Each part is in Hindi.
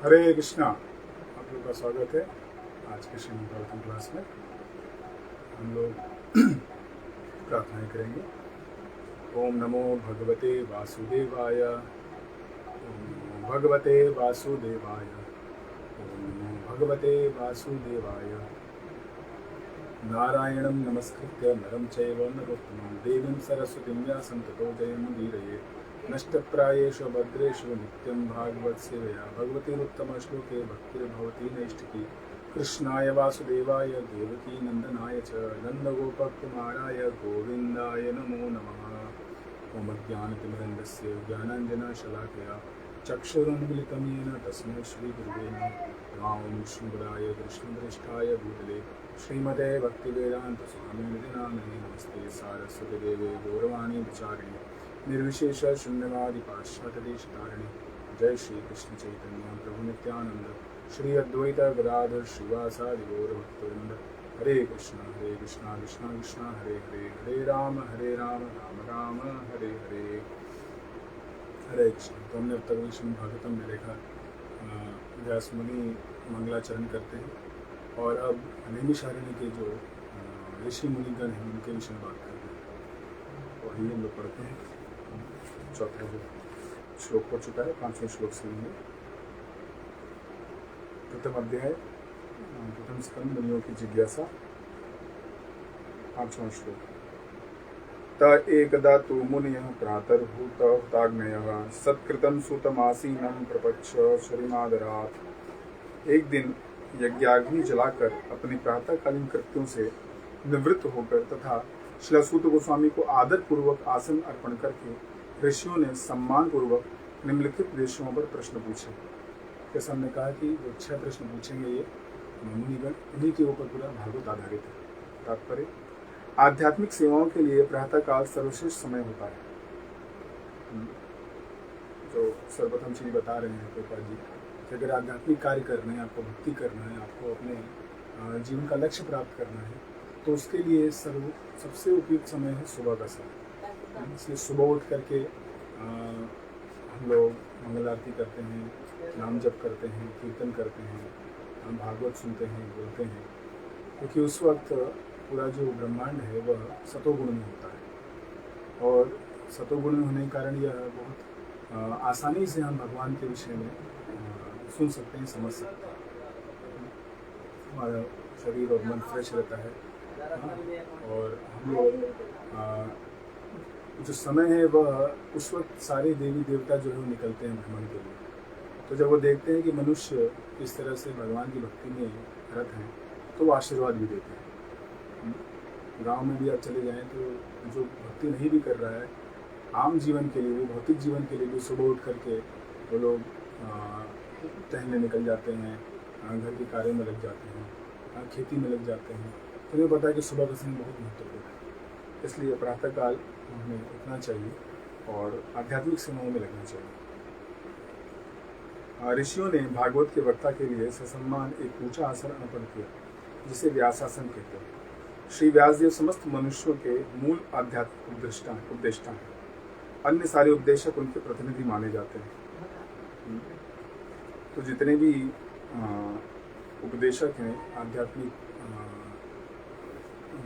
हरे कृष्णा। आप लोग का स्वागत है आज के श्रीमद् भागवतम क्लास में। हम लोग प्रार्थनाएं करेंगे। ओम नमो भगवते वासुदेवाय। ओम नमो भगवते वासुदेवाय। ओम नमो भगवते वासुदेवाय। नारायणं नमस्कृत्य नरं चैव नरोत्तमं देवीं सरस्वतीं व्यासं ततो जयमुदीरयेत्। नष्टप्रायेषु भद्रेषु नित्यं भागवत सेवया भगवतीरुत्तमश्लोके भक्तिर्भवति नैष्ठिकी। कृष्णाय वासुदेवाय देवकी नन्दनाय च नन्दगोपकुमाराय गोविन्दाय नमो नमः। ओम अज्ञानतिमिरन्दस्य ज्ञानाञ्जनशलाकया चक्षुरुन्मिलितं येन तस्मै श्रीगुरुवे नमः। ओम विष्णुपदाय कृष्णप्रेष्ठाय भूतले श्रीमते भक्तिवेदांत स्वामी नामिने नमस्ते सारस्वती देवे गौरवाणी विचारिणे निर्विशेष शून्यवादी पाश्चात्यदेशतारिणे। जय श्री कृष्ण चैतन्य प्रभु नित्यानंद श्री अद्वैत गदाधर श्रीवासादि गौरभक्तवृंद। हरे कृष्णा कृष्णा कृष्णा हरे हरे हरे राम राम राम हरे हरे। हरे कृष्ण। तो हमने अब तक श्रीमद् भागवतम में देखा व्यास मुनि मंगलाचरण करते हैं और अब नैमिषारण्य के जो ऋषि मुनिगण हैं उनके विषय में बात करते हैं। और ये हम लोग पढ़ते हैं। चौथा जो श्लोक हो चुका है, 5वें श्लोक से लेंगे। प्रथम अध्याय प्रथम स्कंद मुनियों की जिज्ञासा, 5वां श्लोक। त एकदा तु मुनियः प्रातर्हूताग्नयः सत्कृतं सुतमासीनं प्रपच्छ शरीमादरात्। एक दिन यज्ञाग्नि जलाकर अपने प्रातःकालीन कृत्यों से निवृत्त होकर तथा श्री सूत गोस्वामी को आदर पूर्वक आसन अर्पण करके ऋषियों ने सम्मान पूर्वक निम्नलिखित विषयों पर प्रश्न पूछे। जैसा हमने कहा कि जो 6 प्रश्न पूछेंगे ये मुनिगण, इन्हीं के ऊपर पूरा भागवत आधारित है। तात्पर्य, आध्यात्मिक सेवाओं के लिए प्रातःकाल सर्वश्रेष्ठ समय होता है। जो सर्वप्रथम श्री बता रहे हैं प्रभुपाद जी कि अगर आध्यात्मिक कार्य करना है, आपको भक्ति करना है, आपको अपने जीवन का लक्ष्य प्राप्त करना है, तो उसके लिए सबसे उपयुक्त समय है सुबह का समय। इसलिए सुबह उठ करके हम लोग मंगल आरती करते हैं, नाम जप करते हैं, कीर्तन करते हैं, हम भागवत सुनते हैं, बोलते हैं, क्योंकि उस वक्त पूरा जो ब्रह्मांड है वह सतोगुण में होता है। और सतोगुण में होने के कारण यह बहुत आसानी से हम भगवान के विषय में सुन सकते हैं, समझ सकते हैं। हमारा शरीर और मन फ्रेश रहता है। और हम लोग जो समय है वह उस वक्त सारे देवी देवता जो है वो निकलते हैं भ्रमण के लिए। तो जब वो देखते हैं कि मनुष्य किस तरह से भगवान की भक्ति में रत हैं, तो वो आशीर्वाद भी देते हैं। गांव में भी आप चले जाएं तो जो भक्ति नहीं भी कर रहा है, आम जीवन के लिए भी, भौतिक जीवन के लिए भी सुबह उठ करके वो लोग टहलने निकल जाते हैं, घर के कार्य में लग जाते हैं, खेती में लग जाते हैं। तो ये पता है कि सुबह का समय बहुत महत्वपूर्ण है। इसलिए प्रातःकाल हमें उठना चाहिए और आध्यात्मिक सेवाओं में लगना चाहिए। ऋषियों ने भागवत के वक्ता के लिए ससम्मान एक ऊंचा आसन अर्पण किया, जिसे व्यासासन कहते हैं। श्री व्यासदेव समस्त मनुष्यों के मूल आध्यात्मिक उपदेष्टा हैं। अन्य सारे उपदेशक उनके प्रतिनिधि माने जाते हैं। तो जितने भी उपदेशक हैं आध्यात्मिक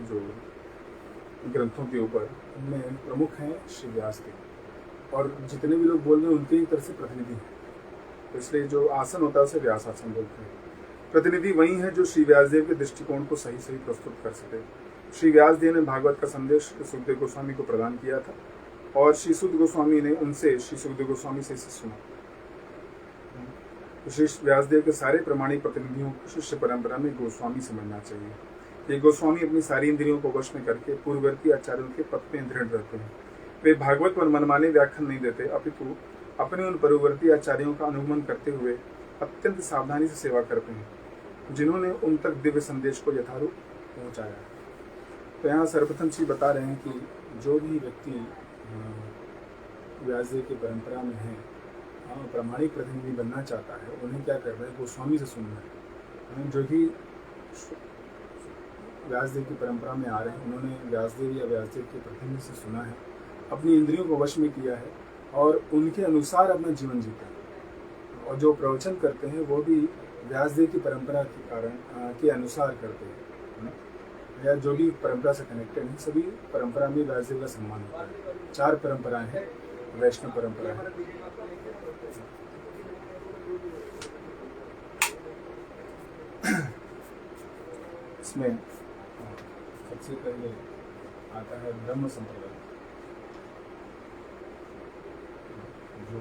जो ग्रंथों के ऊपर, उनमें प्रमुख हैं श्री व्यासदेव। और जितने भी लोग बोल रहे हैं उनके ही तरफ से प्रतिनिधि हैं। तो इसलिए जो आसन होता है उसे व्यासासन बोलते हैं। प्रतिनिधि वही है जो श्री व्यासदेव के दृष्टिकोण को सही सही प्रस्तुत कर सके। श्री व्यासदेव ने भागवत का संदेश सुखदेव गोस्वामी को प्रदान किया था और श्री सुत गोस्वामी ने उनसे श्री सुखदेव गोस्वामी से सुना। तो श्री व्यासदेव के सारे प्रमाणिक प्रतिनिधियों को शिष्य परंपरा में गोस्वामी समझना चाहिए। ये गोस्वामी अपनी सारी इंद्रियों को वश में करके पूर्ववर्ती आचार्यों के पथ में दृढ़ रहते हैं। वे भागवत पर मनमाने व्याख्यान नहीं देते, अपितु अपने उन पूर्ववर्ती आचार्यों का अनुगमन करते हुए अत्यंत सावधानी से सेवा करते हैं, जिन्होंने उन तक दिव्य संदेश को यथारूप पहुँचाया। तो यहाँ सर्वप्रथम श्री बता रहे हैं कि जो भी व्यक्ति व्यासदेव की परंपरा में है, प्रामाणिक प्रतिनिधि बनना चाहता है, उन्हें क्या करना है, गोस्वामी से सुनना है। जो भी व्यासदेव की परंपरा में आ रहे हैं, उन्होंने व्यासदेव या व्यासदेव के प्रतिनिधि से सुना है, अपनी इंद्रियों को वश में किया है और उनके अनुसार अपना जीवन जीता है। और जो प्रवचन करते हैं वो भी व्यासदेव की परंपरा के कारण के अनुसार करते हैं, है ना? या जो भी परंपरा से कनेक्टेड हैं, सभी परंपरा में व्यासदेव का सम्मान होता है। 4 परंपराएं हैं, वैष्णव परंपरा है, इसमें सबसे पहले आता है ब्रह्म संप्रदाय, जो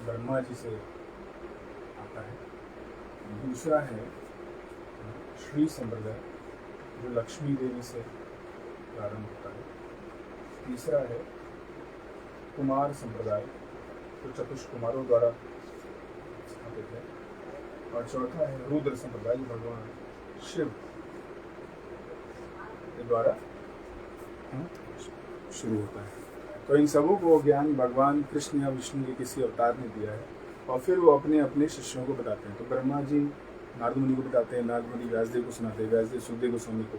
ब्रह्मा जी से आता है। दूसरा है श्री संप्रदाय, जो लक्ष्मी देवी से प्रारंभ होता है। तीसरा है कुमार संप्रदाय, जो चतुष्ट कुमारों द्वारा स्थापित है। और चौथा है रुद्र संप्रदाय, जो भगवान शिव के द्वारा शुरू होता है। तो इन सबों को ज्ञान भगवान कृष्ण या विष्णु के किसी अवतार ने दिया है, और फिर वो अपने अपने शिष्यों को बताते हैं। तो ब्रह्मा जी नारद मुनि को बताते हैं, नारद मुनि व्यासदेव को सुनाते हैं, व्यासदेव सुखदेव गोस्वामी को,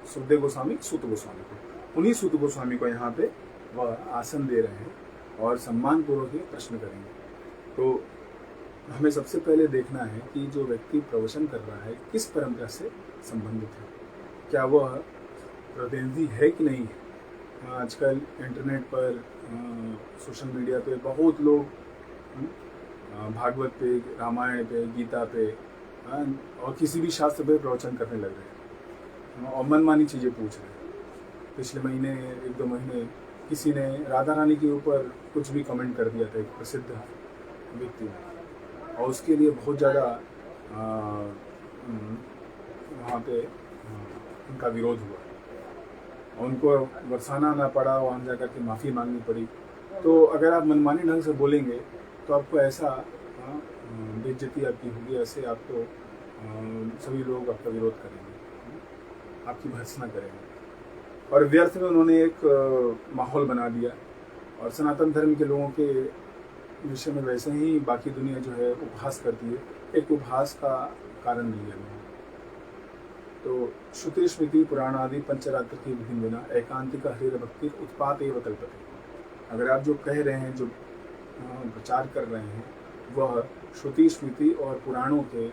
सुखदेव गोस्वामी सूत गोस्वामी को, उन्हीं सूत गोस्वामी को यहाँ पे वह आसन दे रहे हैं और सम्मान पूर्वक ये प्रश्न करेंगे। तो हमें सबसे पहले देखना है कि जो व्यक्ति प्रवचन कर रहा है किस परंपरा से संबंधित है, क्या वह प्रतिनिधि है कि नहीं है। आजकल इंटरनेट पर सोशल मीडिया पे बहुत लोग भागवत पे, रामायण पे, गीता पे और किसी भी शास्त्र पे प्रवचन करने लग रहे हैं और मनमानी चीज़ें पूछ रहे हैं। पिछले महीने 1-2 महीने किसी ने राधा रानी के ऊपर कुछ भी कमेंट कर दिया था, एक प्रसिद्ध व्यक्ति ने, और उसके लिए बहुत ज़्यादा वहाँ पे उनका विरोध हुआ, उनको बरसाना ना पड़ा, वहाँ जा करके माफ़ी मांगनी पड़ी। तो अगर आप मनमानी ढंग से बोलेंगे तो आपको ऐसा बेइज्जती आपकी होगी, ऐसे आपको सभी लोग आपका विरोध करेंगे, आपकी भर्त्सना करेंगे, और व्यर्थ में उन्होंने एक माहौल बना दिया। और सनातन धर्म के लोगों के विषय में वैसे ही बाकी दुनिया जो है उपहास करती है, एक उपहास का कारण मिल गया। तो श्रुति स्मृति पुराण आदि पंचरात्र की विधि बिना एकांतिक हरिर भक्ति उत्पात एवं कल्पते। अगर आप जो कह रहे हैं, जो प्रचार कर रहे हैं, वह श्रुति स्मृति और पुराणों के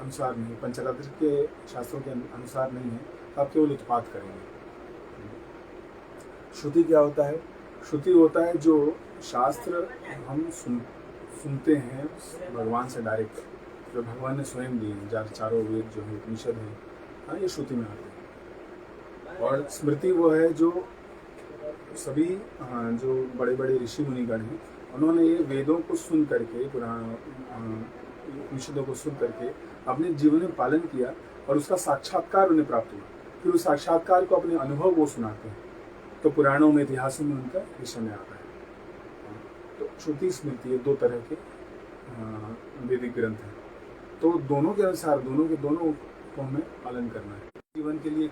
अनुसार नहीं, पंचरात्र के शास्त्रों के अनुसार नहीं है, तो आप केवल उत्पात करेंगे। श्रुति क्या होता है? श्रुति होता है जो शास्त्र हम सुनते हैं भगवान से डायरेक्ट, जो भगवान ने स्वयं दिए हैं, चारों वेद जो है, उपनिषद है, हाँ, ये श्रुति में आते हैं। और स्मृति वो है जो सभी जो बड़े बड़े ऋषि मुनिगण हैं, उन्होंने ये वेदों को सुन करके, पुराण उपनिषदों को सुन करके अपने जीवन में पालन किया और उसका साक्षात्कार उन्हें प्राप्त हुआ। फिर उस साक्षात्कार को, अपने अनुभव वो सुनाते हैं, तो पुराणों में, इतिहासों में उनका विषय में आता है। तो श्रुति स्मृति ये 2 तरह के वैदिक ग्रंथ हैं। तो दोनों के अनुसार, दोनों को हमें पालन करना है। जीवन के लिए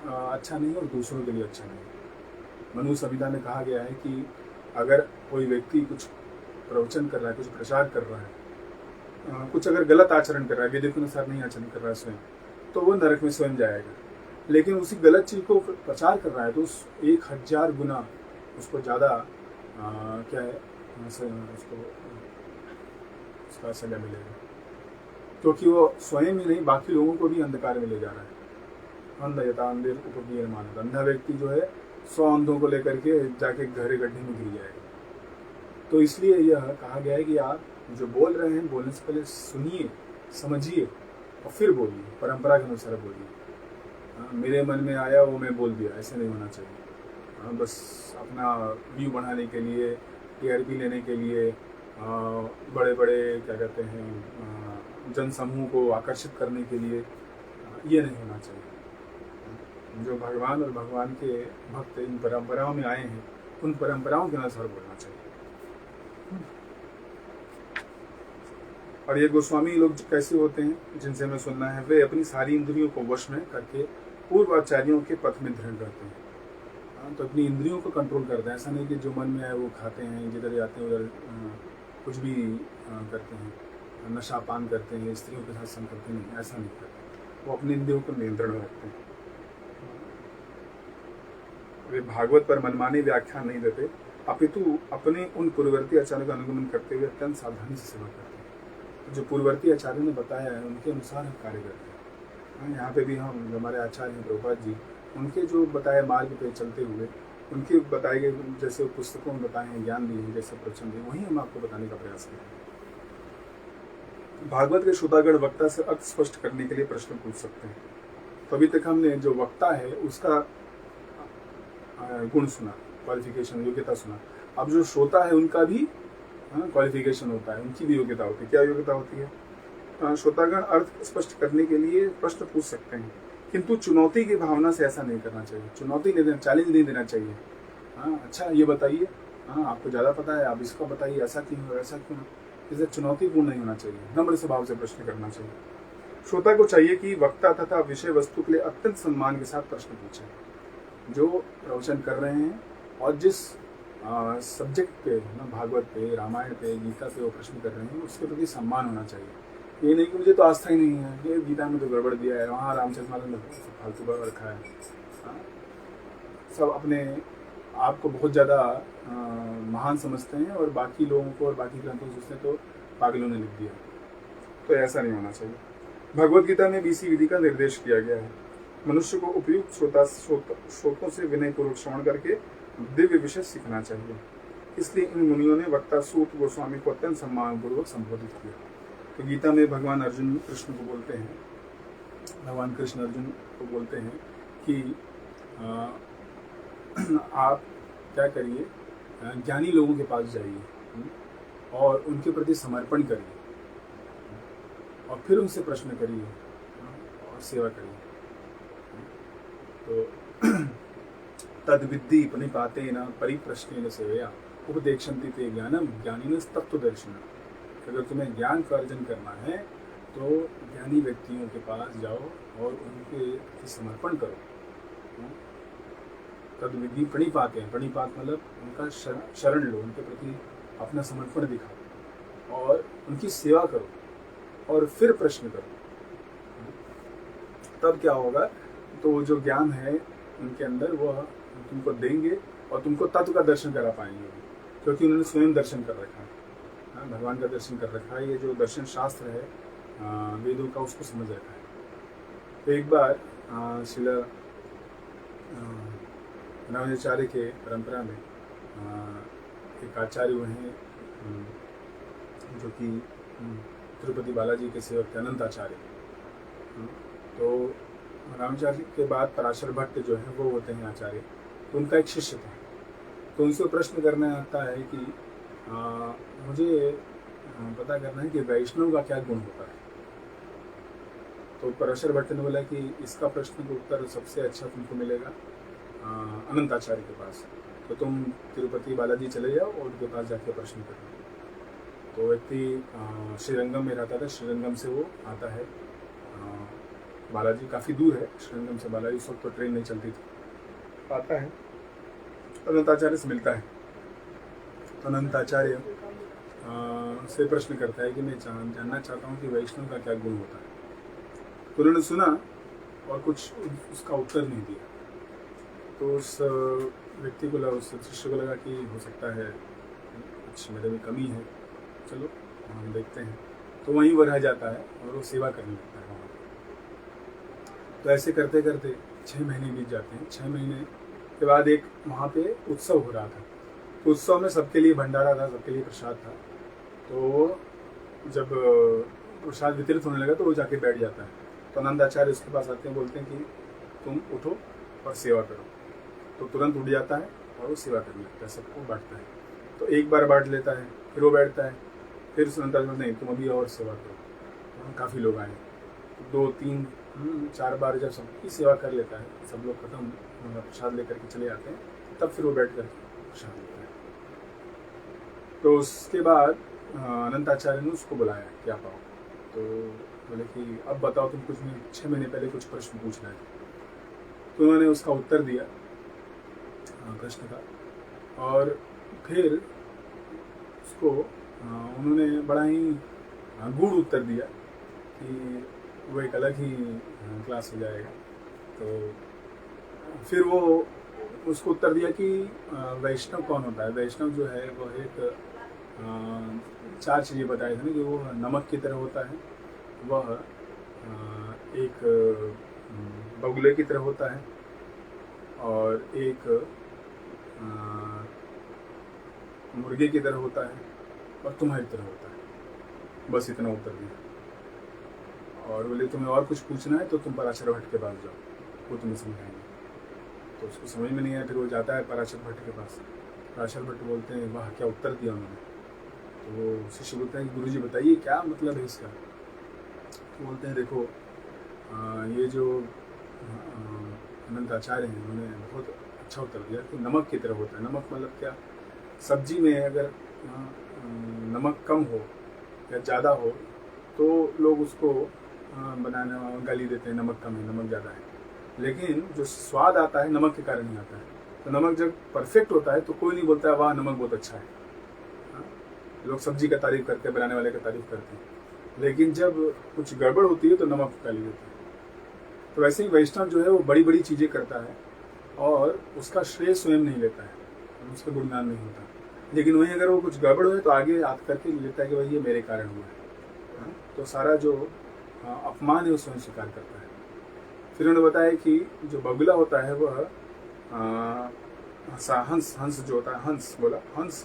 अच्छा नहीं और दूसरों के लिए अच्छा नहीं। मनु संहिता में कहा गया है कि अगर कोई व्यक्ति कुछ प्रवचन कर रहा है, कुछ प्रचार कर रहा है, कुछ अगर गलत आचरण कर रहा है, वेद के अनुसार नहीं आचरण कर रहा है स्वयं, तो वो नरक में स्वयं जाएगा। लेकिन उसी गलत चीज को प्रचार कर रहा है तो उस 1000 गुना उसको ज़्यादा क्या है, उसको उसका सजा मिलेगा, क्योंकि वो स्वयं ही नहीं, बाकी लोगों को भी अंधकार में ले जा रहा है। अंधयता अंधेर उपकीय मानव, अंधा व्यक्ति जो है 100 अंधों को लेकर के जाके गहरे गड्ढे में गिर जाएगा। तो इसलिए यह कहा गया है कि आप जो बोल रहे हैं, बोलने से पहले सुनिए, समझिए और फिर बोलिए, परंपरा के अनुसार बोलिए। मेरे मन में आया वो मैं बोल दिया, ऐसे नहीं होना चाहिए। बस अपना व्यू बढ़ाने के लिए, टीआरपी लेने के लिए, बड़े बड़े क्या कहते हैं, जन समूह को आकर्षित करने के लिए, ये नहीं होना चाहिए। जो भगवान और भगवान के भक्त इन परंपराओं में आए हैं, उन परंपराओं के अनुसार बोलना चाहिए। और ये गोस्वामी लोग कैसे होते हैं, जिनसे हमें सुनना है, वे अपनी सारी इंद्रियों को वश में करके पूर्वाचार्यों के पथ में दृढ़ रहते हैं। तो अपनी इंद्रियों को कंट्रोल करते हैं। ऐसा नहीं कि जो मन में आए वो खाते हैं, जिधर जाते हैं उधर कुछ भी करते हैं, नशा पान करते हैं, स्त्रियों के साथ संग करते नहीं, ऐसा नहीं करते। वो अपने इंद्रियों को नियंत्रण में रखते हैं। वे भागवत पर मनमानी व्याख्यान नहीं देते, अपितु अपने उन पूर्ववर्ती आचार्यों का अनुगमन करते हुए अत्यंत सावधानी से सेवा करते हैं। जो पूर्ववर्ती आचार्यों ने बताया है उनके अनुसार हम कार्य करते हैं। यहाँ पे भी हम जो हमारे आचार्य हैं प्रभुपाद जी, उनके जो बताए मार्ग पे चलते हुए उनके बताए गए जैसे पुस्तकों में बताए हैं, ज्ञान दिए हैं, जैसे प्रवचन दिए, वही हम आपको बताने का प्रयास करें। भागवत के श्रोतागण वक्ता से अर्थ स्पष्ट करने के लिए प्रश्न पूछ सकते हैं। तो अभी तक हमने जो वक्ता है उसका गुण सुना, क्वालिफिकेशन, योग्यता सुना। अब जो श्रोता है उनका भी क्वालिफिकेशन होता है, उनकी भी योग्यता होती है। क्या योग्यता होती है? श्रोतागण अर्थ स्पष्ट करने के लिए प्रश्न पूछ सकते हैं, किंतु चुनौती की भावना से ऐसा नहीं करना चाहिए। चुनौती नहीं देना, चैलेंज नहीं देना चाहिए। अच्छा ये बताइए, आपको ज़्यादा पता है, आप इसका बताइए, ऐसा क्यों, ऐसा क्यों। इसे चुनौतीपूर्ण नहीं होना चाहिए, नम्र स्वभाव से प्रश्न करना चाहिए। श्रोता को चाहिए कि वक्ता तथा विषय वस्तु के लिए अत्यंत सम्मान के साथ प्रश्न पूछे। जो प्रवचन कर रहे हैं और जिस सब्जेक्ट पे, भागवत पे, रामायण पे, गीता पे वो प्रश्न कर रहे हैं, उसके प्रति सम्मान होना चाहिए। ये नहीं कि मुझे तो आस्था ही नहीं है, ये गीता में तो गड़बड़ दिया है, वहाँ रामचरितमानस में फालतू का रखा है। सब अपने आप को बहुत ज़्यादा महान समझते हैं और बाकी लोगों को और बाकी ग्रंथों को सोचते हैं तो पागलों ने लिख दिया। तो ऐसा नहीं होना चाहिए। भगवत गीता में भी इसी विधि का निर्देश किया गया है। मनुष्य को उपयुक्त श्रोतों से विनयपूर्वक श्रवण करके दिव्य विषय सीखना चाहिए। इसलिए इन मुनियों ने वक्ता सूत गोस्वामी को अत्यंत सम्मानपूर्वक संबोधित किया। तो गीता में भगवान अर्जुन कृष्ण को बोलते हैं, भगवान कृष्ण अर्जुन को बोलते हैं कि आप क्या करिए, ज्ञानी लोगों के पास जाइए और उनके प्रति समर्पण करिए और फिर उनसे प्रश्न करिए और सेवा करिए। तो तद्विद्धि प्रणिपातेन परिप्रश्नेन सेवया उपदेक्षन्ति ते ज्ञानम ज्ञानिनस्तत्त्वदर्शिनः। अगर तुम्हें ज्ञान का अर्जन करना है तो ज्ञानी व्यक्तियों के पास जाओ और उनके समर्पण करो। तद्विद्धि प्रणिपाते हैं, प्रणिपात मतलब उनका शरण लो, उनके प्रति अपना समर्पण दिखाओ और उनकी सेवा करो और फिर प्रश्न करो। तब क्या होगा, तो जो ज्ञान है उनके अंदर वह तुमको देंगे और तुमको तत्व का दर्शन करा पाएंगे, क्योंकि उन्होंने स्वयं दर्शन कर रखा है, भगवान का दर्शन कर रखा है। ये जो दर्शन शास्त्र है वेदों का, उसको समझ रखा है। तो एक बार शिला रामाचार्य के परंपरा में एक आचार्य हुए हैं जो कि तिरुपति बालाजी के सेवक थे, अनंत आचार्य। तो रामाचार्य के बाद पराशर भट्ट जो है वो होते हैं आचार्य, तो उनका एक शिष्य था। तो उनसे प्रश्न करने आता है कि मुझे पता करना है कि वैष्णव का क्या गुण होता है। तो पराशर भट्ट ने बोला कि इसका प्रश्न का उत्तर सबसे अच्छा तुमको मिलेगा अनंत आचार्य के पास। तो तुम तिरुपति बालाजी चले जाओ और उनके पास जाके प्रश्न करो। तो व्यक्ति श्रीरंगम में रहता था, श्रीरंगम से वो आता है बालाजी, काफ़ी दूर है श्रीरंगम से बालाजी, उस वक्त तो ट्रेन नहीं चलती थी। आता है अनंत आचार्य से मिलता है। तो अनंत आचार्य से प्रश्न करता है कि मैं जानना चाहता हूँ कि वैष्णव का क्या गुण होता है। तो उन्होंने सुना और कुछ उसका उत्तर नहीं दिया। तो उस व्यक्ति को लगा, उस शिष्य को लगा कि हो सकता है कुछ मेरे में कमी है, चलो हम देखते हैं। तो वहीं वो रह जाता है और वो सेवा करने लगता है वहाँ। तो ऐसे करते करते 6 महीने बीत जाते हैं। 6 महीने के बाद एक वहाँ पे उत्सव हो रहा था। तो उत्सव में सबके लिए भंडारा था, सबके लिए प्रसाद था। तो जब प्रसाद वितरित होने लगा तो वो जाके बैठ जाता है। तो आनंद आचार्य उसके पास आते हैं, बोलते हैं कि तुम उठो और सेवा करो। तो तुरंत उठ जाता है और वो सेवा करने लगता है, सबको बांटता है। तो एक बार बांट लेता है, फिर वो बैठता है, फिर सुनता है नहीं तुम अभी और सेवा करो। काफ़ी लोग आए, 2, 3, 4 बार जब सबकी सेवा कर लेता है, सब लोग खत्म प्रसाद लेकर के चले जाते हैं, तब फिर वो बैठ कर प्रसाद लेता है। तो उसके बाद अनंत आचार्य ने उसको बुलाया, क्या पाओ। तो बोले कि अब बताओ तुम कुछ नहीं, 6 महीने पहले कुछ प्रश्न पूछ रहे थे। तो उन्होंने उसका उत्तर दिया प्रश्न का, और फिर उसको उन्होंने बड़ा ही गूढ़ उत्तर दिया कि वो एक अलग ही क्लास हो जाएगा। तो फिर वो उसको उत्तर दिया कि वैष्णव कौन होता है। वैष्णव जो है वो एक 4 चीज़ें बताई थी ना, कि वो नमक की तरह होता है, वह एक बगुले की तरह होता है, और एक मुर्गे की तरह होता है, और तुम्हारी तरह होता है। बस इतना उत्तर दिया। और बोले तुम्हें और कुछ पूछना है तो तुम पराशर भट्ट के पास जाओ, वो तुम्हें समझाएंगे। तो उसको समझ में नहीं आया, फिर वो जाता है पराशर भट्ट के पास। पराशर भट्ट बोलते हैं वाह क्या उत्तर दिया उन्होंने। तो वो शिष्य बोलते हैं कि गुरुजी बताइए क्या मतलब है इसका। तो बोलते हैं देखो ये जो अनंत आचार्य हैं उन्होंने बहुत अच्छा उत्तर दिया कि नमक की तरह होता है। नमक मतलब क्या, सब्जी में अगर नमक कम हो या ज़्यादा हो तो लोग उसको बनाने गाली देते हैं, नमक कम है, नमक ज़्यादा है। लेकिन जो स्वाद आता है नमक के कारण ही आता है। तो नमक जब परफेक्ट होता है तो कोई नहीं बोलता है वाह नमक बहुत अच्छा है। लोग सब्जी का तारीफ करते हैं, बनाने वाले का तारीफ करते हैं, लेकिन जब कुछ गड़बड़ होती है तो नमक को गाली देते हैं। तो वैसे ही वैष्णव जो है वो बड़ी बड़ी चीज़ें करता है और उसका श्रेय स्वयं नहीं लेता है, उसका गुणगान नहीं होता। लेकिन वहीं अगर वो कुछ गड़बड़ हो तो आगे हाथ करके लेता है कि भाई ये मेरे कारण हुआ है। तो सारा जो अपमान है वो स्वयं स्वीकार करता है। फिर उन्होंने बताया कि जो बगुला होता है वह हंस जो होता है, हंस बोला, हंस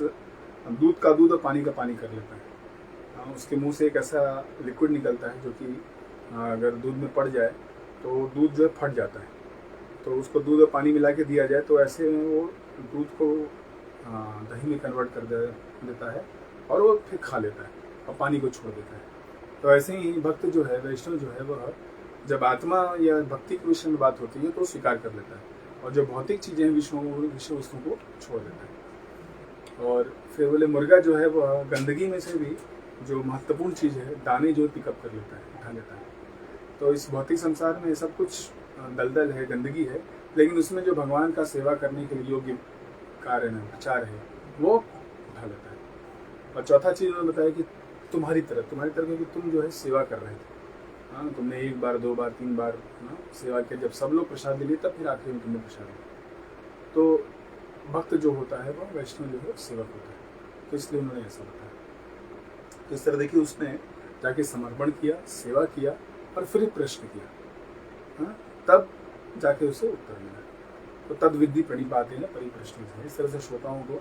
दूध का दूध और पानी का पानी कर लेता है। उसके मुंह से एक ऐसा लिक्विड निकलता है जो कि अगर दूध में पड़ जाए तो दूध जो है फट जाता है। तो उसको दूध और पानी मिला के दिया जाए तो ऐसे में वो दूध को दही में कन्वर्ट कर देता है और वो फिर खा लेता है और पानी को छोड़ देता है। तो ऐसे ही भक्त जो है, वैष्णव जो है, वह जब आत्मा या भक्ति के विषय में बात होती है तो स्वीकार कर लेता है, और जो भौतिक चीज़ें हैं विषय वस्तुओं को छोड़ देता है। और फिर बोले मुर्गा जो है वह गंदगी में से भी जो महत्वपूर्ण चीज़ है, दाने जो पिकअप कर लेता है, उठा लेता है। तो इस भौतिक संसार में सब कुछ दलदल है, गंदगी है, लेकिन उसमें जो भगवान का सेवा करने के लिए योग्य कार्य है, विचार है, वो उठा लेता है। और चौथा चीज़ उन्होंने बताया कि तुम्हारी तरह क्योंकि तुम जो है सेवा कर रहे थे। हाँ, तुमने 1 बार 2 बार 3 बार सेवा किया, जब सब लोग प्रसाद ले लिए तब फिर आखिर में तुमने प्रसाद लिया। तो भक्त जो होता है वह वैष्णव जो है सेवक होता है। तो इसलिए उन्होंने ऐसा बताया। तो इस तरह देखिए उसने जाके समर्पण किया, सेवा किया और फिर प्रश्न किया, हाँ, तब जाके उसे उत्तर मिला। तो तद विद्धि प्रणिपातेन परिप्रश्न है। इस तरह से श्रोताओं को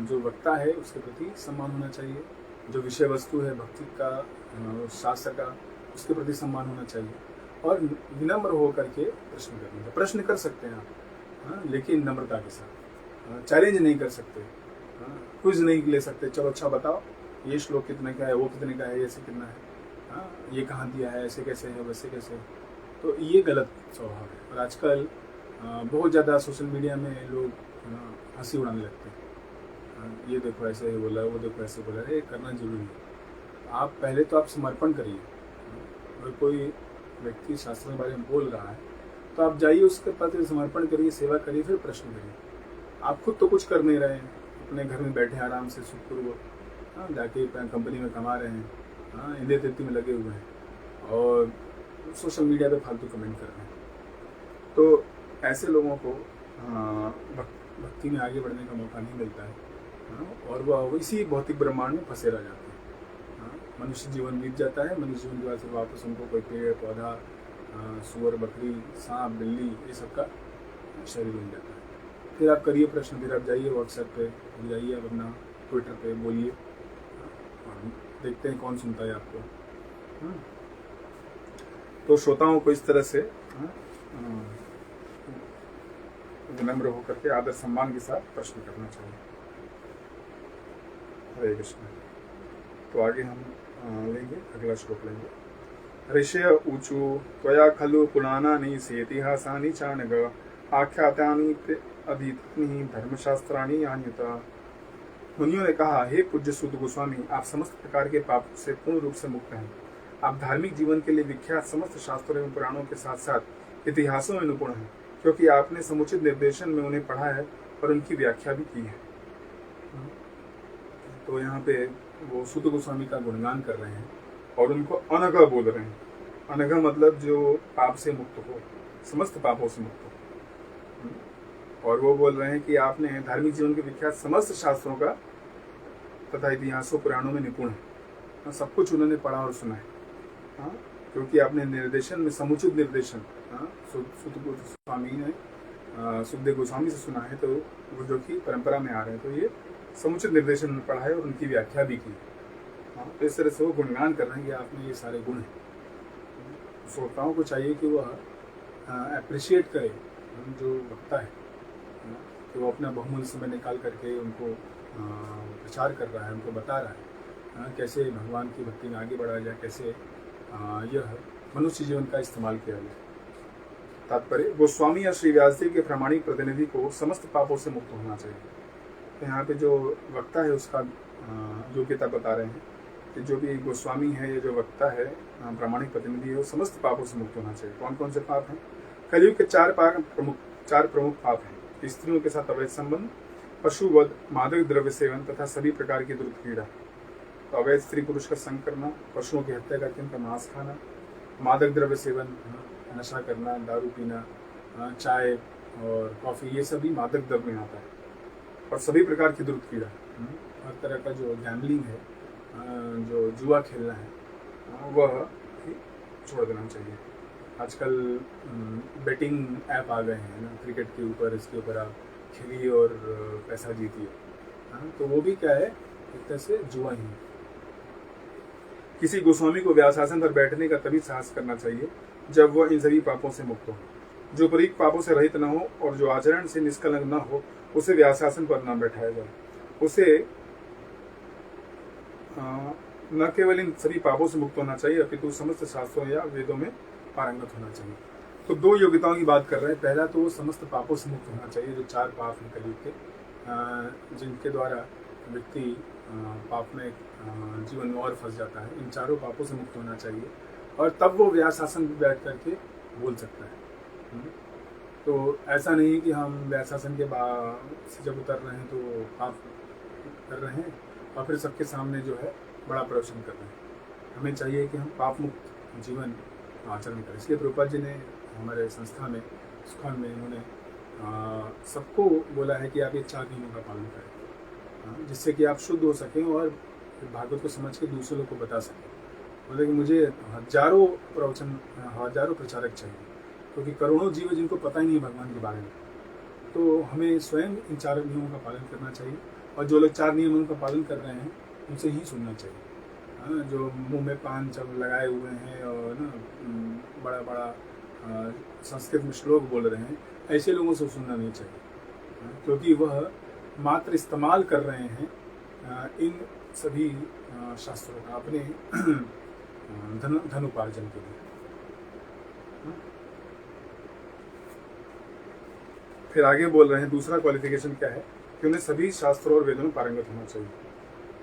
जो वक्ता है उसके प्रति सम्मान होना चाहिए, जो विषय वस्तु है भक्ति का, शास्त्र का, उसके प्रति सम्मान होना चाहिए, और विनम्र होकर के प्रश्न करना चाहिए। प्रश्न कर सकते हैं आप, हाँ, लेकिन नम्रता के साथ। चैलेंज नहीं कर सकते, क्विज नहीं ले सकते, चलो अच्छा बताओ ये श्लोक कितने का है, वो कितने का है, ऐसे कितना है, हाँ, ये कहाँ दिया है, ऐसे कैसे है, वैसे कैसे है। तो ये गलत स्वभाव है। और आजकल बहुत ज़्यादा सोशल मीडिया में लोग हंसी उड़ाने लगते हैं। ये देखो ऐसे ही बोला, वो देखो ऐसे बोला, ये करना जरूरी है। आप पहले तो आप समर्पण करिए। अगर कोई व्यक्ति शास्त्र के बारे में बोल रहा है तो आप जाइए, उसके प्रति समर्पण करिए, सेवा करिए, फिर प्रश्न करिए। आप खुद तो कुछ कर नहीं रहे हैं, अपने घर में बैठे आराम से सुखपूर्वक, हाँ, जाके कंपनी में कमा रहे हैं, हाँ, इंद्रिय तृप्ति में लगे हुए हैं, और सोशल मीडिया पे फालतू कमेंट कर रहे हैं। तो ऐसे लोगों को भक्ति में आगे बढ़ने का मौका नहीं मिलता है, और वह इसी भौतिक ब्रह्मांड में फंसे रह जाते हैं। मनुष्य जीवन बीत जाता है, मनुष्य जीवन के बाद फिर वापस उनको कोई पेड़ पौधा, सुअर, बकरी, सांप, बिल्ली, ये सब का शरीर मिल जाता है। फिर आप करिए प्रश्न, फिर आप जाइए व्हाट्सएप पे, जाइए अपना ट्विटर पे बोलिए, और देखते हैं कौन सुनता है आपको। तो श्रोताओं को इस तरह से विनम्र होकर के आदर सम्मान के साथ प्रश्न करना चाहिए। हरे कृष्ण। तो आगे हम लेंगे, अगला श्लोक लेंगे। ऋषय ऊचु त्वया खलु पुराणानि सेतिहासानि चानघ आख्यातानि अधीतानि धर्मशास्त्राणि यान्युत। मुनियों ने कहा, हे पूज्य सूत गोस्वामी, आप समस्त प्रकार के पापों से पूर्ण रूप से मुक्त हैं। आप धार्मिक जीवन के लिए विख्यात समस्त शास्त्रों एवं पुराणों के साथ साथ इतिहासों में निपुण हैं, क्योंकि आपने समुचित निर्देशन में उन्हें पढ़ा है और उनकी व्याख्या भी की है। तो यहाँ पे वो सूत गोस्वामी का गुणगान कर रहे हैं और उनको अनघ बोल रहे हैं। अनघ मतलब जो पाप से मुक्त हो, समस्त पापों से मुक्त हो। और वो बोल रहे हैं कि आपने धार्मिक जीवन के विख्यात समस्त शास्त्रों का तथा इतिहासों पुराणों में निपुण है, सब कुछ उन्होंने पढ़ा और सुना है। हाँ, क्योंकि आपने निर्देशन में समुचित निर्देशन सुखदेव गोस्वामी ने सुखदेव गोस्वामी से सुना है, तो वो जो कि परंपरा में आ रहे हैं, तो ये समुचित निर्देशन में पढ़ा है और उनकी व्याख्या भी की। हाँ, तो इस तरह से वो गुणगान कर रहे हैं कि आपने ये सारे गुण हैं। श्रोताओं को चाहिए कि वह अप्रिशिएट करे जो वक्ता है, कि वो अपना बहुमूल्य समय निकाल करके उनको प्रचार कर रहा है, उनको बता रहा है कैसे भगवान की भक्ति में आगे बढ़ा जाए, कैसे यह मनुष्य जीवन का इस्तेमाल किया जाए। तात्पर्य, गोस्वामी या श्री व्यासदेव के प्रामाणिक प्रतिनिधि को समस्त पापों से मुक्त होना चाहिए। तो यहाँ पे जो वक्ता है उसका योग्यता बता रहे हैं कि जो भी गोस्वामी है, ये जो वक्ता है, प्रामाणिक प्रतिनिधि है, वो समस्त पापों से मुक्त होना चाहिए। कौन कौन से पाप हैं? कलयुग के चार प्रमुख पाप हैं: स्त्रियों के साथ अवैध संबंध, पशुवध, मादक द्रव्य सेवन तथा सभी प्रकार की दुर्क्रीड़ा। तो अवैध स्त्री पुरुष का संग करना, पशुओं की हत्या करके उनका मांस खाना, मादक द्रव्य सेवन, नशा करना, दारू पीना, चाय और कॉफ़ी, ये सभी मादक द्रव्य में आता है। और सभी प्रकार की दुर्क्रीड़ा, हर तरह का जो गैम्बलिंग है, जो जुआ खेलना है, वह छोड़ देना चाहिए। आजकल बेटिंग ऐप आ गए हैं ना, क्रिकेट के ऊपर, इसके ऊपर आप खेलिए और पैसा जीतिए, तो वो भी क्या है, एक तरह से जुआ ही है। किसी गोस्वामी को व्यासासन पर बैठने का तभी साहस करना चाहिए जब वह इन सभी पापों से मुक्त हो, जो परीक पापों से रहित न हो और जो आचरण से निष्कलंक न हो, उसे व्यासासन पर न बैठाया जाए। उसे न केवल इन सभी पापों से मुक्त होना चाहिए, अपितु समस्त शास्त्रों या वेदों में पारंगत होना चाहिए। तो दो योग्यताओं की बात कर रहे हैं। पहला तो वो समस्त पापों से मुक्त होना चाहिए, जो चार पाप हैं कलयुग के, जिनके द्वारा व्यक्ति पाप में जीवन में और फंस जाता है। इन चारों पापों से मुक्त होना चाहिए और तब वो व्यासासन पर बैठ करके बोल सकता है। तो ऐसा नहीं कि हम व्यासासन के बाद से जब उतर रहे हैं तो पाप कर रहे हैं और फिर सबके सामने जो है बड़ा प्रदर्शन कर रहे हैं। हमें चाहिए कि हम पाप मुक्त जीवन आचरण करें। इसलिए प्रभुपाद जी ने हमारे संस्था में, इस्कॉन में, उन्होंने सबको बोला है कि आप ये 4 नियमों का पालन करें, जिससे कि आप शुद्ध हो सकें और भागवत को समझ के दूसरे लोग को बता सकें। बोले कि मुझे हजारों प्रवचन, हजारों प्रचारक चाहिए, क्योंकि करोड़ों जीव जिनको पता ही नहीं भगवान के बारे में। तो हमें स्वयं इन 4 नियमों का पालन करना चाहिए और जो लोग 4 नियमों का पालन कर रहे हैं उनसे ही सुनना चाहिए। जो मुंह में पान चब लगाए हुए हैं और ना बड़ा बड़ा संस्कृत में श्लोक बोल रहे हैं, ऐसे लोगों से सुनना नहीं चाहिए, क्योंकि वह मात्र इस्तेमाल कर रहे हैं इन सभी शास्त्रों का अपने धन उपार्जन के लिए। फिर आगे बोल रहे हैं, दूसरा क्वालिफिकेशन क्या है कि उन्हें सभी शास्त्रों और वेदों में पारंगत होना चाहिए।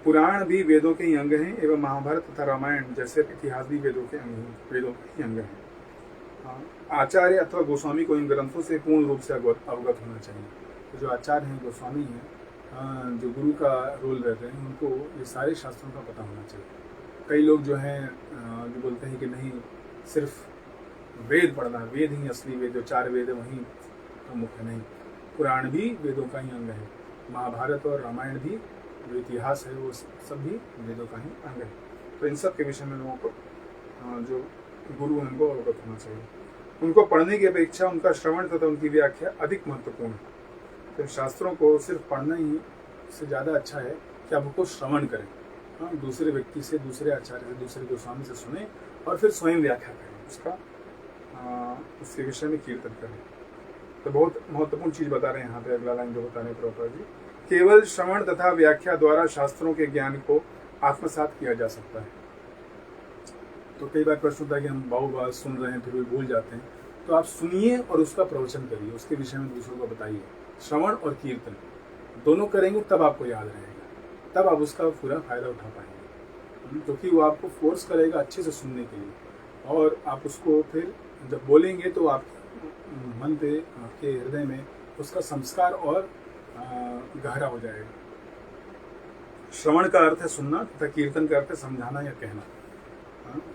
पुराण भी वेदों के ही अंग हैं एवं महाभारत तथा रामायण जैसे इतिहास भी वेदों के ही अंग हैं। आचार्य अथवा गोस्वामी को इन ग्रंथों से पूर्ण रूप से अवगत होना चाहिए। तो जो आचार्य हैं, गोस्वामी हैं, जो गुरु का रोल रहते हैं, उनको ये सारे शास्त्रों का पता होना चाहिए। कई लोग जो हैं जो बोलते हैं कि नहीं, सिर्फ वेद पढ़ना, वेद ही असली वेद, जो 4 वेद है वही प्रमुख है। नहीं, पुराण भी वेदों का ही अंग है। महाभारत और रामायण भी जो इतिहास है वो सब भी वेदों का ही अंग है। तो इन सब के विषय में लोगों को जो गुरु हैं उनको अवगत होना चाहिए। उनको पढ़ने की अपेक्षा उनका श्रवण तथा उनकी व्याख्या अधिक महत्वपूर्ण है। तो शास्त्रों को सिर्फ पढ़ना ही से ज़्यादा अच्छा है कि आप उनको श्रवण करें, दूसरे व्यक्ति से, दूसरे आचार्य से, दूसरे गोस्वामी से सुने और फिर स्वयं व्याख्या करें उसका, उसके विषय में कीर्तन करें। तो बहुत महत्वपूर्ण चीज़ बता रहे हैं यहाँ पे अगला लाइन जो बताने प्रभुपाद जी, केवल श्रवण तथा व्याख्या द्वारा शास्त्रों के ज्ञान को आत्मसात किया जा सकता है। तो कई बार प्रश्न होता है कि हम बात सुन रहे हैं फिर भी भूल जाते हैं। तो आप सुनिए और उसका प्रवचन करिए, उसके विषय में दूसरों को बताइए। श्रवण और कीर्तन दोनों करेंगे तब आपको याद रहेगा, तब आप उसका पूरा फायदा उठा पाएंगे, क्योंकि वो आपको फोर्स करेगा अच्छे से सुनने के लिए, और आप उसको फिर जब बोलेंगे तो आप मन पे, आपके हृदय में उसका संस्कार और गहरा हो जाएगा। श्रवण का अर्थ है सुनना तथा कीर्तन का अर्थ है समझाना या कहना।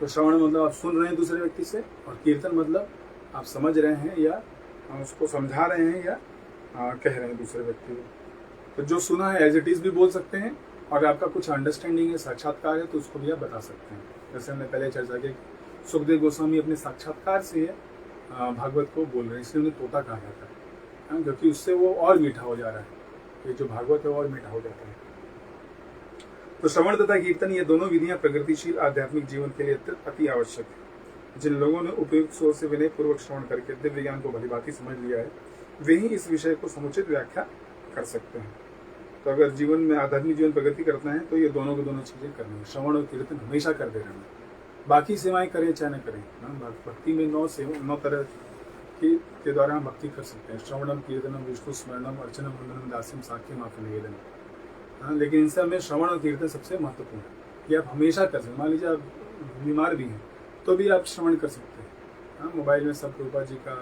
तो श्रवण मतलब आप सुन रहे हैं दूसरे व्यक्ति से, और कीर्तन मतलब आप समझ रहे हैं या उसको समझा रहे हैं या कह रहे हैं दूसरे व्यक्ति को। तो जो सुना है एज इट इज़ भी बोल सकते हैं, और आपका कुछ अंडरस्टैंडिंग है, साक्षात्कार है, तो उसको भी आप बता सकते हैं। जैसे हमने पहले चर्चा की, सुखदेव गोस्वामी अपने साक्षात्कार से भागवत को बोल रहे हैं, इसलिए उन्हें तोता कहा जाता है, क्योंकि उससे वो और मीठा हो जा रहा है, ये जो भागवत है वो और मीठा हो जाता है। तो श्रवण तथा कीर्तन ये दोनों विधियां प्रगतिशील आध्यात्मिक जीवन के लिए अति आवश्यक है। जिन लोगों ने उपयुक्त सोच से विनय पूर्वक श्रवण करके दिव्य ज्ञान को भलीभांति समझ लिया है, वे ही इस विषय को समुचित व्याख्या कर सकते हैं। तो अगर जीवन में आध्यात्मिक जीवन प्रगति करना है तो ये दोनों की दोनों चीजें करनी है। श्रवण और कीर्तन हमेशा करते रहना है, बाकी सेवाएं करें चाहे न करें। भक्ति में 9 तरह के द्वारा हम भक्ति कर सकते हैं। श्रवणम, कीर्तनम, विष्णु स्मरणम, अर्चनम, वंदनम, दास्यम, साख्यम, निवेदनम। लेकिन इनसे हमें श्रवण और कीर्तन सबसे महत्वपूर्ण है। ये आप हमेशा कर सकते हैं। मान लीजिए आप बीमार भी हैं तो भी आप श्रवण कर सकते हैं। मोबाइल में सब प्रभुपाद जी का,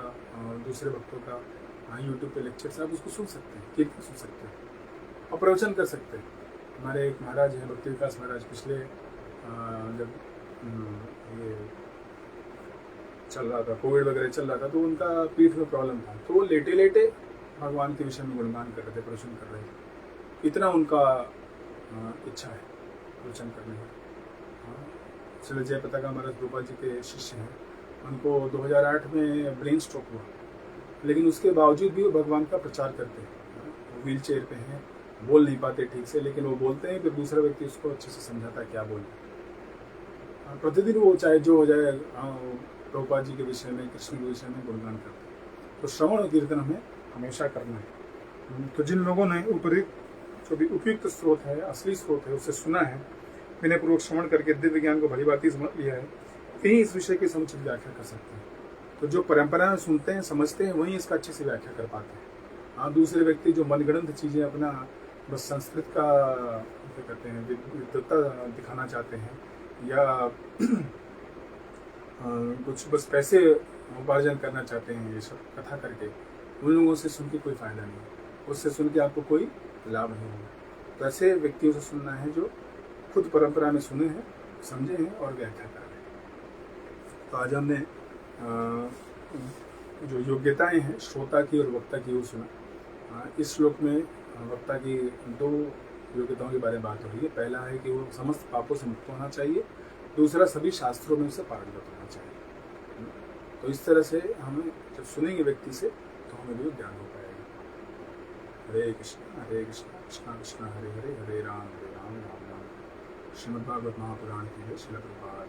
दूसरे भक्तों का यूट्यूब पे लेक्चर से आप उसको सुन सकते हैं, कीर्तन सुन सकते हैं और प्रवचन कर सकते हैं। हमारे एक महाराज हैं, भक्ति विकास महाराज, पिछले जब ये चल रहा था, कोविड वगैरह चल रहा था, तो उनका पीठ में प्रॉब्लम था, तो वो लेटे लेटे भगवान के विषय में गुणगान कर रहे थे, प्रवचन कर रहे थे। इतना उनका इच्छा है प्रवचन करने की। श्री जयपताका महाराज प्रभुपाद जी के शिष्य हैं। उनको 2008 में ब्रेन स्ट्रोक हुआ, लेकिन उसके बावजूद भी वो भगवान का प्रचार करते हैं। वो व्हील चेयर पे हैं, बोल नहीं पाते ठीक से, लेकिन वो बोलते हैं, फिर दूसरा व्यक्ति उसको अच्छे से समझाता है क्या बोलना है। प्रतिदिन वो चाहे जो हो जाए प्रभुपाद जी के विषय में, कृष्ण के विषय में गुणगान करते हैं। तो श्रवण और कीर्तन हमें हमेशा करना है। तो जिन लोगों ने जो भी उपयुक्त स्रोत है, असली स्रोत है, उसे सुना है, विनय पूर्वक श्रवण करके दिव्य ज्ञान को भलीभांति समझ लिया है, वही इस विषय की समुचित व्याख्या कर सकते हैं। तो जो परंपरा में सुनते हैं, समझते हैं, वही इसका अच्छे से व्याख्या कर पाते हैं। दूसरे व्यक्ति जो मनगढ़ंत चीजें अपना बस संस्कृत का क्या कहते हैं विद्वत्ता दिखाना चाहते हैं, या कुछ बस पैसे उपार्जन करना चाहते हैं, ये सब कथा करके, उन लोगों से सुन के कोई फायदा नहीं है। उससे सुन के आपको कोई लाभ नहीं होगा। तो ऐसे व्यक्तियों से सुनना है जो खुद परंपरा में सुने हैं, समझे हैं और व्याख्या कर रहे हैं। तो आज हमने जो योग्यताएं हैं श्रोता की और वक्ता की, वो सुना। इस श्लोक में वक्ता की 2 योग्यताओं के बारे में बात हो रही है। पहला है कि वो समस्त पापों से मुक्त होना चाहिए, दूसरा सभी शास्त्रों में उसे पारंगत होना चाहिए। तो इस तरह से हमें जब सुनेंगे व्यक्ति से तो हमें भी ज्ञान हो पाएगा। हरे कृष्ण कृष्ण कृष्ण हरे हरे, हरे राम राम राम। श्रीमद्भागवत महापुराण की है, श्रील प्रभुपाद।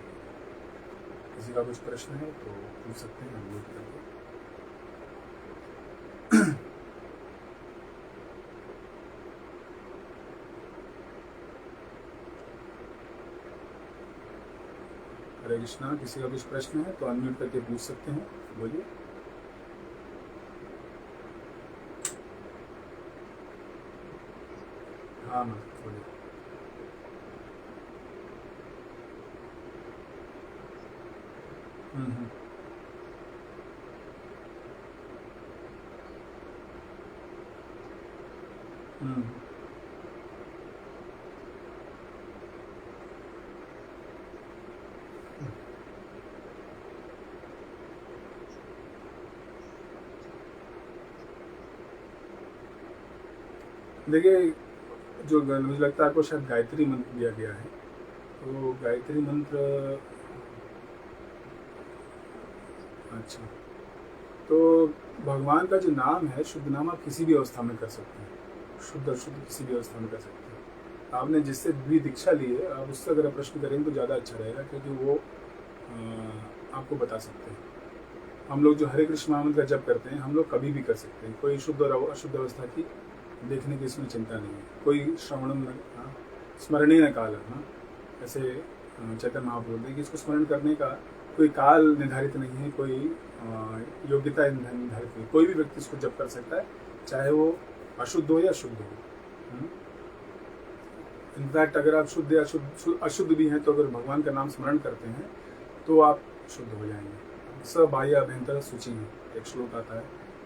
किसी का कुछ प्रश्न है तो पूछ सकते हैं, हम लोग करेंगे। हरे कृष्णा। किसी का कुछ प्रश्न है तो अनम्यूट करके पूछ सकते हैं, बोलिए। हाँ बोलिए। देखिए, जो मुझे लगता है आपको शायद गायत्री मंत्र दिया गया है, तो गायत्री मंत्र, अच्छा, तो भगवान का जो नाम है, शुद्ध नाम आप किसी भी अवस्था में कर सकते हैं, शुद्ध अशुद्ध किसी भी अवस्था में कर सकते हैं। आपने जिससे भी दीक्षा ली है, आप उससे अगर प्रश्न करेंगे तो ज़्यादा अच्छा रहेगा, क्योंकि वो आपको बता सकते हैं। हम लोग जो हरे कृष्ण महामंत्र का जप करते हैं, हम लोग कभी भी कर सकते हैं। कोई शुद्ध और अशुद्ध अवस्था की देखने की इसमें चिंता नहीं है। कोई श्रवणम स्मरणीय काल, ऐसे चैतन्य महाप्रभु बोलते हैं कि इसको स्मरण करने का कोई काल निर्धारित नहीं है, कोई योग्यता निर्धारित नहीं। कोई भी व्यक्ति इसको जप कर सकता है, चाहे वो अशुद्ध हो या शुद्ध हो। इनफैक्ट अगर आप शुद्ध या अशुद्ध भी हैं, तो अगर भगवान का नाम स्मरण करते हैं तो आप शुद्ध हो जाएंगे। स बाह्य अभ्यंतर सूची है, एक श्लोक आता है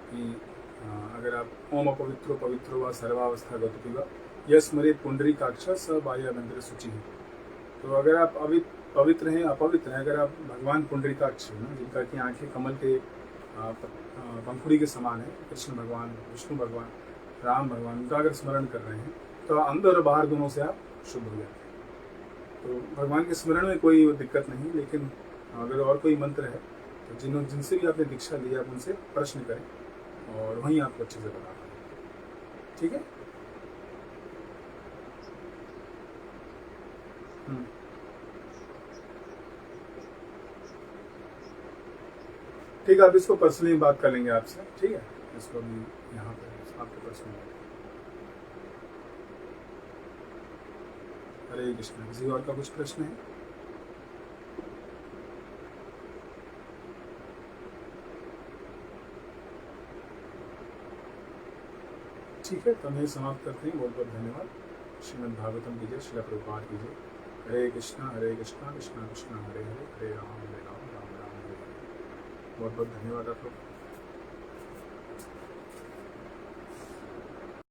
कि अगर आप ओम अपवित्रो पवित्रो व सर्वावस्था गतिवा यस्मरे पुंडरीकाक्ष स बाह्य अभ्यंतर सूची है। तो अगर आप पवित्र हैं, अपवित्र हैं, अगर आप भगवान पुंडरीकाक्ष हैं, जिनका की आंखें कमल के पंखुड़ी के समान है। कृष्ण भगवान, विष्णु भगवान, राम भगवान, उनका अगर स्मरण कर रहे हैं तो अंदर और बाहर दोनों से आप शुद्ध हो जाते हैं। तो भगवान के स्मरण में कोई दिक्कत नहीं, लेकिन अगर और कोई मंत्र है तो जिनसे भी आपने दीक्षा ली आप उनसे प्रश्न करें और वहीं आपको अच्छे से बता पाएंगे। ठीक है। ठीक है, आप इसको पर्सनली बात कर लेंगे आपसे। ठीक है, इसको भी यहाँ पे आपके पर्सनली। हरे कृष्ण। किसी और का कुछ प्रश्न है? ठीक है, तो हम यही समाप्त करते हैं। बहुत बहुत धन्यवाद। श्रीमद् भागवतम की जय, श्रील प्रभुपाद की जय। हरे कृष्णा कृष्णा कृष्णा हरे हरे, हरे राम राम राम हरे हरे। बहुत बहुत धन्यवाद आप लोग।